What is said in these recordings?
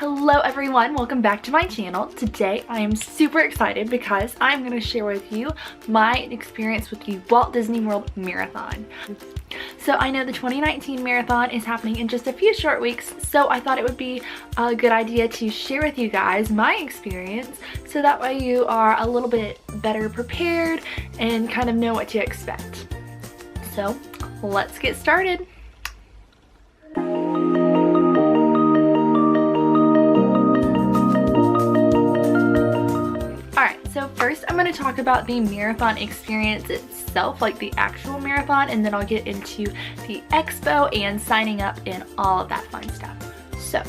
Hello everyone, welcome back to my channel. Today I am super excited because I'm going to share with you my experience with the Walt Disney World Marathon. So I know the 2019 marathon is happening in just a few short weeks, so I thought it would be a good idea to share with you guys my experience so that way you are a little bit better prepared and kind of know what to expect. So let's get started. So first I'm going to talk about the marathon experience itself, like the actual marathon, and then I'll get into the expo and signing up and all of that fun stuff. So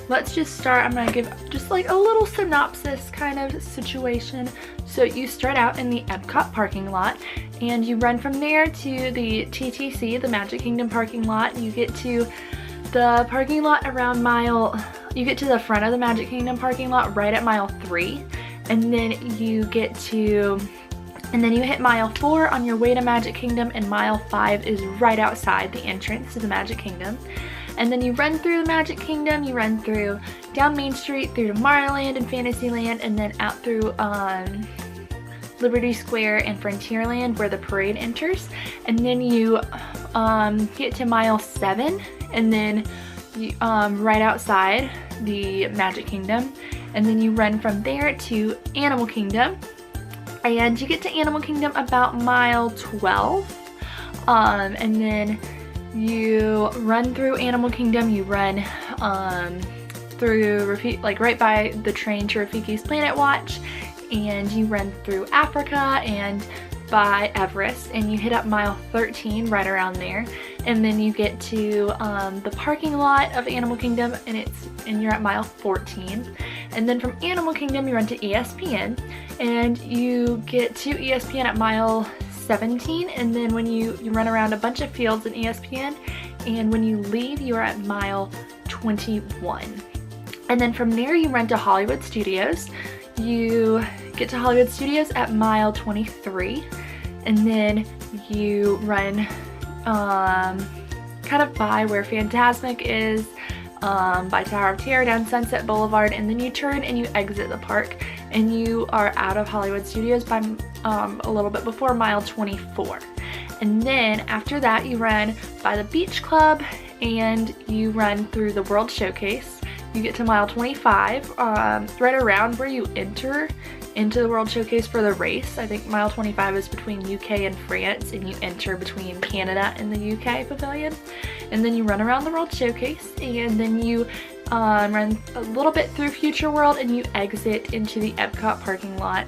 let's just start. I'm going to give just like a little synopsis kind of situation. So you start out in the Epcot parking lot and you run from there to the TTC, the Magic Kingdom parking lot. You get to the parking lot around you get to the front of the Magic Kingdom parking lot right at mile 3. And then you hit mile 4 on your way to Magic Kingdom, and mile 5 is right outside the entrance to the Magic Kingdom. And then you run through the Magic Kingdom, you run through down Main Street, through to Tomorrowland and Fantasyland, and then out through Liberty Square and Frontierland where the parade enters. And then you get to mile 7, and then you, right outside the Magic Kingdom. And then you run from there to Animal Kingdom, and you get to Animal Kingdom about mile 12, and then you run through Animal Kingdom. You run through like right by the train to Rafiki's Planet Watch, and you run through Africa and by Everest, and you hit up mile 13 right around there, and then you get to the parking lot of Animal Kingdom, and you're at mile 14. And then from Animal Kingdom you run to ESPN, and you get to ESPN at mile 17, and then when you run around a bunch of fields in ESPN, and when you leave you are at mile 21. And then from there you run to Hollywood Studios. You get to Hollywood Studios at mile 23, and then you run kind of by where Fantasmic is, by Tower of Terror, down Sunset Boulevard, and then you turn and you exit the park, and you are out of Hollywood Studios by a little bit before mile 24. And then after that you run by the Beach Club, and you run through the World Showcase. You get to mile 25, right around where you enter into the World Showcase for the race. I think mile 25 is between UK and France, and you enter between Canada and the UK pavilion. And then you run around the World Showcase, and then you run a little bit through Future World, and you exit into the Epcot parking lot,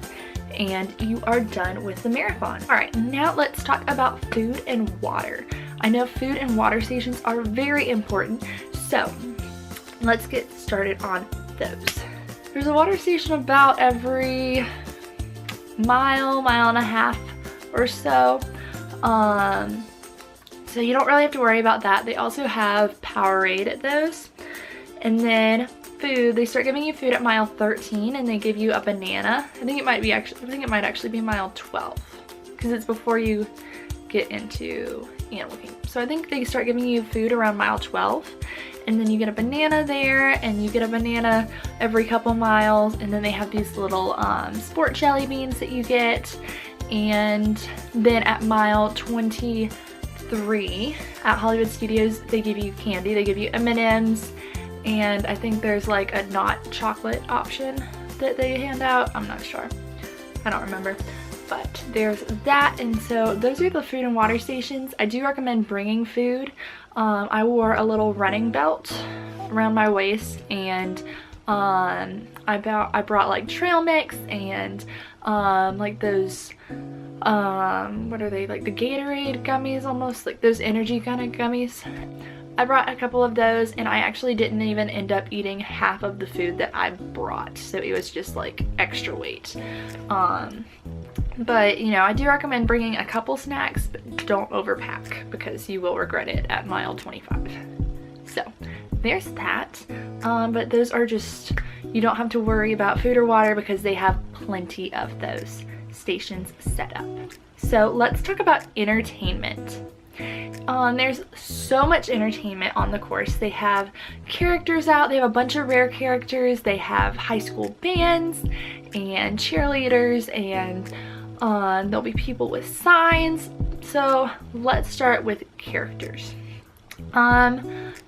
and you are done with the marathon. Alright, now let's talk about food and water. I know food and water stations are very important, so let's get started on those. There's a water station about every mile and a half or so. So you don't really have to worry about that. They also have Powerade at those. And then food, they start giving you food at mile 13, and they give you a banana. I think it might actually be mile 12, because it's before you get into Animal Kingdom. So I think they start giving you food around mile 12, and then you get a banana there, and you get a banana every couple miles, and then they have these little sport jelly beans that you get. And then at mile 23 at Hollywood Studios they give you candy. They give you M&Ms, and I think there's like a not chocolate option that they hand out. I'm not sure, I don't remember. But there's that, and so those are the food and water stations. I do recommend bringing food. I wore a little running belt around my waist, and I brought like trail mix and like those what are they, like the Gatorade gummies, almost like those energy kind of gummies. I brought a couple of those, and I actually didn't even end up eating half of the food that I brought, so it was just like extra weight. But you know, I do recommend bringing a couple snacks, but don't overpack because you will regret it at mile 25. So there's that. But those are just, you don't have to worry about food or water because they have plenty of those stations set up. So let's talk about entertainment. There's so much entertainment on the course. They have characters out, they have a bunch of rare characters, they have high school bands and cheerleaders, and there'll be people with signs. So let's start with characters.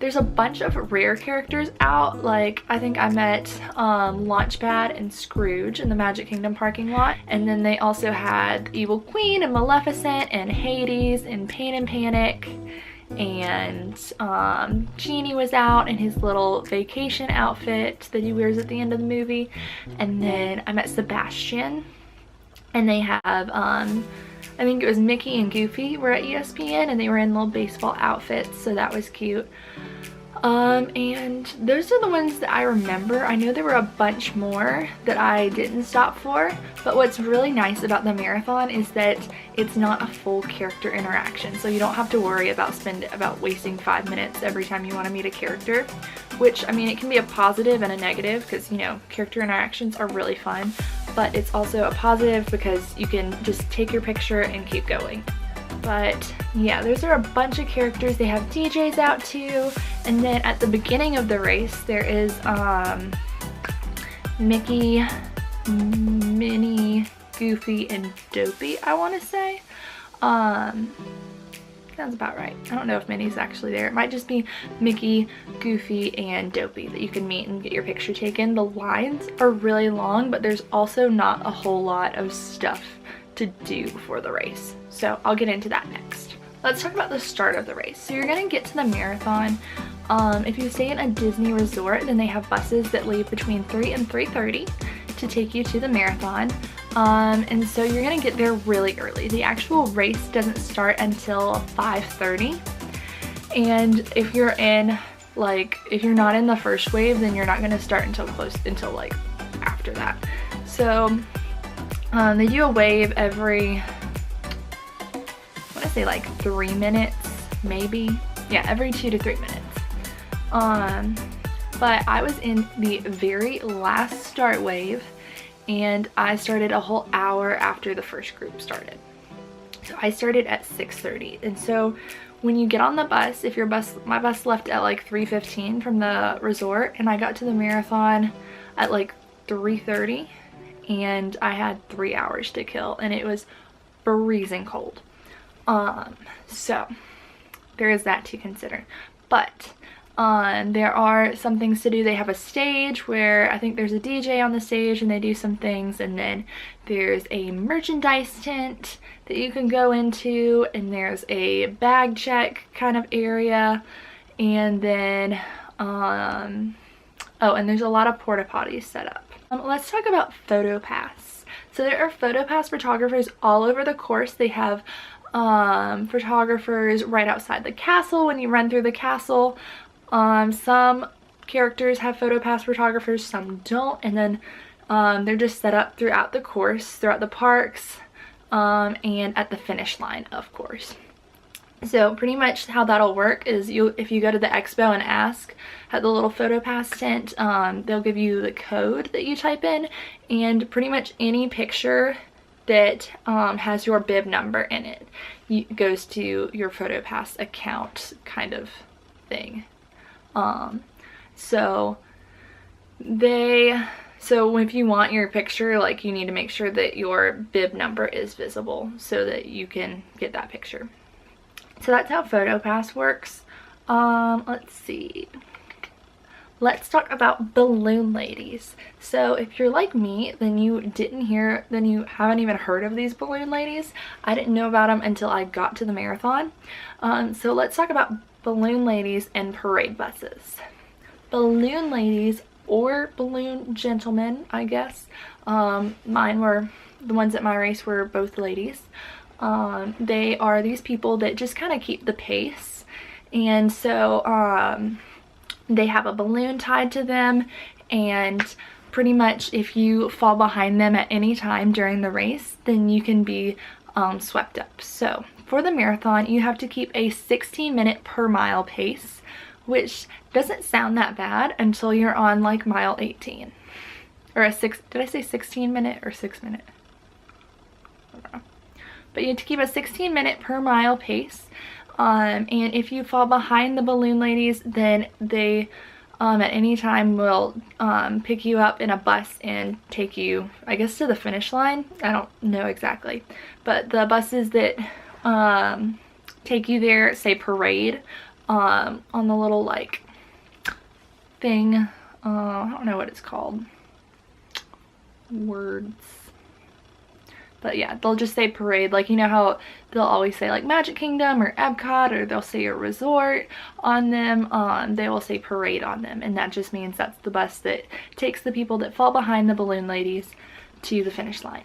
There's a bunch of rare characters out. Like, I think I met Launchpad and Scrooge in the Magic Kingdom parking lot, and then they also had Evil Queen and Maleficent and Hades and Pain and Panic, and Genie was out in his little vacation outfit that he wears at the end of the movie. And then I met Sebastian, and they have I think it was Mickey and Goofy were at ESPN, and they were in little baseball outfits, so that was cute. And those are the ones that I remember. I know there were a bunch more that I didn't stop for, but what's really nice about the marathon is that it's not a full character interaction, so you don't have to worry about wasting 5 minutes every time you want to meet a character, which, I mean, it can be a positive and a negative because, you know, character interactions are really fun, but it's also a positive because you can just take your picture and keep going. But yeah, those are a bunch of characters. They have DJs out too, and then at the beginning of the race there is Mickey, Minnie, Goofy, and Dopey, I want to say. Sounds about right. I don't know if Minnie's actually there. It might just be Mickey, Goofy, and Dopey that you can meet and get your picture taken. The lines are really long, but there's also not a whole lot of stuff to do for the race. So I'll get into that next. Let's talk about the start of the race. So you're gonna get to the marathon. If you stay in a Disney resort, then they have buses that leave between 3 and 3:30 to take you to the marathon. And so you're gonna get there really early. The actual race doesn't start until 5:30. And if you're not in the first wave, then you're not gonna start until like after that. So they do a wave every, I want to say like 3 minutes, maybe. Yeah, every 2 to 3 minutes. But I was in the very last start wave, and I started a whole hour after the first group started. So I started at 6:30, and so when you get on the bus, my bus left at like 3:15 from the resort, and I got to the marathon at like 3:30, and I had 3 hours to kill, and it was freezing cold. So there is that to consider. But there are some things to do. They have a stage where I think there's a DJ on the stage and they do some things, and then there's a merchandise tent that you can go into, and there's a bag check kind of area, and then oh, and there's a lot of porta potties set up. Let's talk about PhotoPass. So there are PhotoPass photographers all over the course. They have photographers right outside the castle when you run through the castle. Some characters have PhotoPass photographers, some don't, and then they're just set up throughout the course, throughout the parks, and at the finish line, of course. So pretty much how that'll work is if you go to the expo and ask at the little PhotoPass tent, they'll give you the code that you type in, and pretty much any picture that has your bib number in it goes to your PhotoPass account kind of thing. So if you want your picture, like, you need to make sure that your bib number is visible so that you can get that picture. So that's how PhotoPass works. Let's see. Let's talk about balloon ladies. So if you're like me, then you haven't even heard of these balloon ladies. I didn't know about them until I got to the marathon. So let's talk about balloon ladies and parade buses. Balloon ladies, or balloon gentlemen, I guess. The ones at my race were both ladies. They are these people that just kind of keep the pace, and so they have a balloon tied to them, and pretty much if you fall behind them at any time during the race, then you can be swept up. So for the marathon, you have to keep a 16-minute per mile pace, which doesn't sound that bad until you're on like mile 18, or did I say 16-minute or 6-minute? I don't know. But you have to keep a 16-minute per mile pace, And if you fall behind the balloon ladies, then they at any time will pick you up in a bus and take you, I guess, to the finish line. I don't know exactly, but the buses that take you there say parade on the little like thing. I don't know what it's called. Words. But yeah, they'll just say parade. Like, you know how they'll always say like Magic Kingdom or Epcot, or they'll say a resort on them. They will say parade on them, and that just means that's the bus that takes the people that fall behind the balloon ladies to the finish line.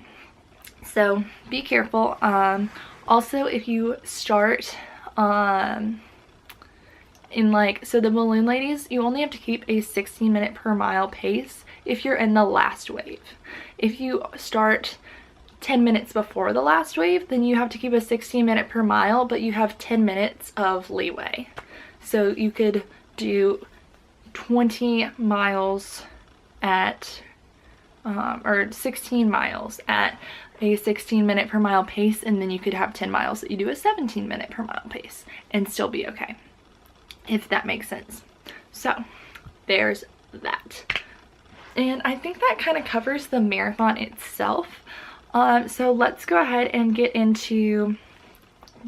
So be careful. Also, if you start in like, so the balloon ladies, you only have to keep a 16-minute per mile pace if you're in the last wave. If you start 10 minutes before the last wave, then you have to keep a 16-minute per mile, but you have 10 minutes of leeway. So you could do 20 miles at, or 16 miles at a 16-minute per mile pace, and then you could have 10 miles that you do a 17-minute per mile pace and still be okay, if that makes sense. So there's that. And I think that kind of covers the marathon itself. So let's go ahead and get into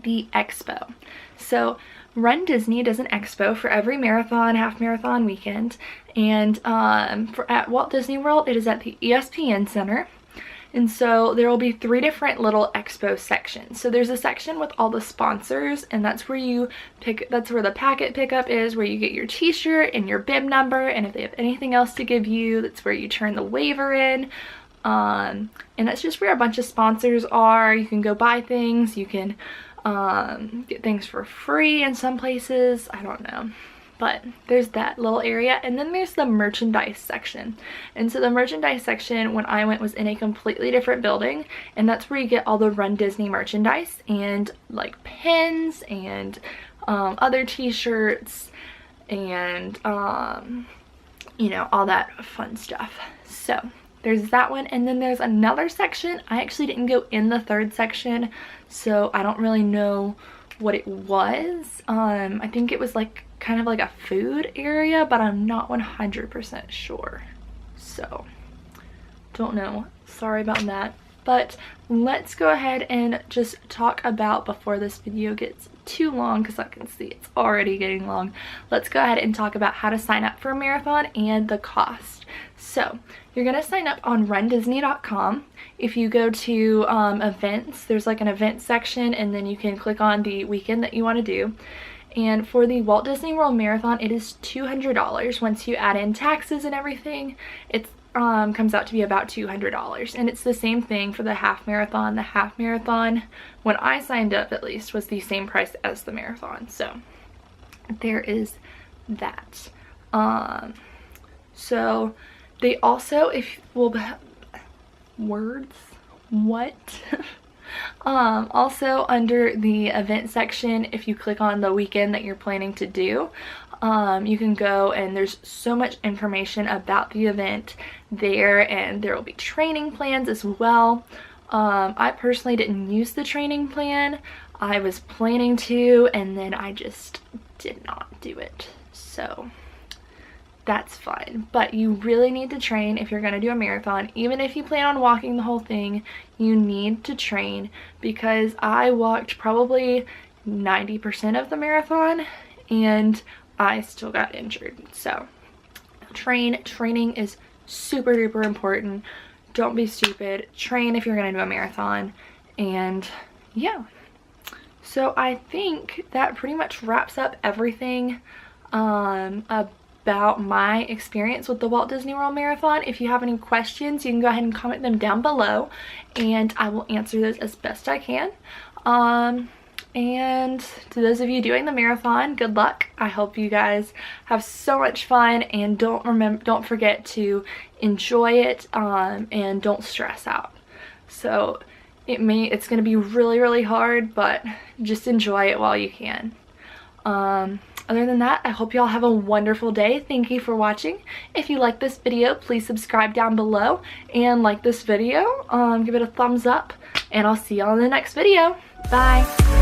the expo. So Run Disney does an expo for every marathon, half marathon weekend. And at Walt Disney World, it is at the ESPN Center. And so there will be 3 different little expo sections. So there's a section with all the sponsors, and that's where you pick, that's where the packet pickup is, where you get your t-shirt and your bib number, and if they have anything else to give you, that's where you turn the waiver in. And that's just where a bunch of sponsors are. You can go buy things, you can get things for free in some places, I don't know. But there's that little area, and then there's the merchandise section. And so the merchandise section, when I went, was in a completely different building, and that's where you get all the Run Disney merchandise and like pins and other t-shirts and you know, all that fun stuff. So there's that one, and then there's another section. I actually didn't go in the 3rd section, so I don't really know what it was. I think it was like kind of like a food area, but I'm not 100% sure, so don't know, sorry about that. But let's go ahead and just talk about, before this video gets too long, because I can see it's already getting long, let's go ahead and talk about how to sign up for a marathon and the cost. So you're gonna sign up on rundisney.com. If you go to events, there's like an event section, and then you can click on the weekend that you want to do. And for the Walt Disney World Marathon, it is $200. Once you add in taxes and everything, it comes out to be about $200. And it's the same thing for the half marathon. The half marathon, when I signed up at least, was the same price as the marathon. So there is that. So they also, if we'll words, what? Also under the event section, if you click on the weekend that you're planning to do, you can go, and there's so much information about the event there, and there will be training plans as well. I personally didn't use the training plan. I was planning to, and then I just did not do it, so that's fine. But you really need to train if you're going to do a marathon. Even if you plan on walking the whole thing, you need to train, because I walked probably 90% of the marathon and I still got injured. So training is super duper important. Don't be stupid. Train if you're going to do a marathon. And yeah, so I think that pretty much wraps up everything about my experience with the Walt Disney World Marathon. If you have any questions, you can go ahead and comment them down below, and I will answer those as best I can. And to those of you doing the marathon, good luck. I hope you guys have so much fun, and don't forget to enjoy it, and don't stress out. So it's going to be really, really hard, but just enjoy it while you can. Other than that, I hope y'all have a wonderful day. Thank you for watching. If you like this video, please subscribe down below and like this video. Give it a thumbs up, and I'll see y'all in the next video. Bye.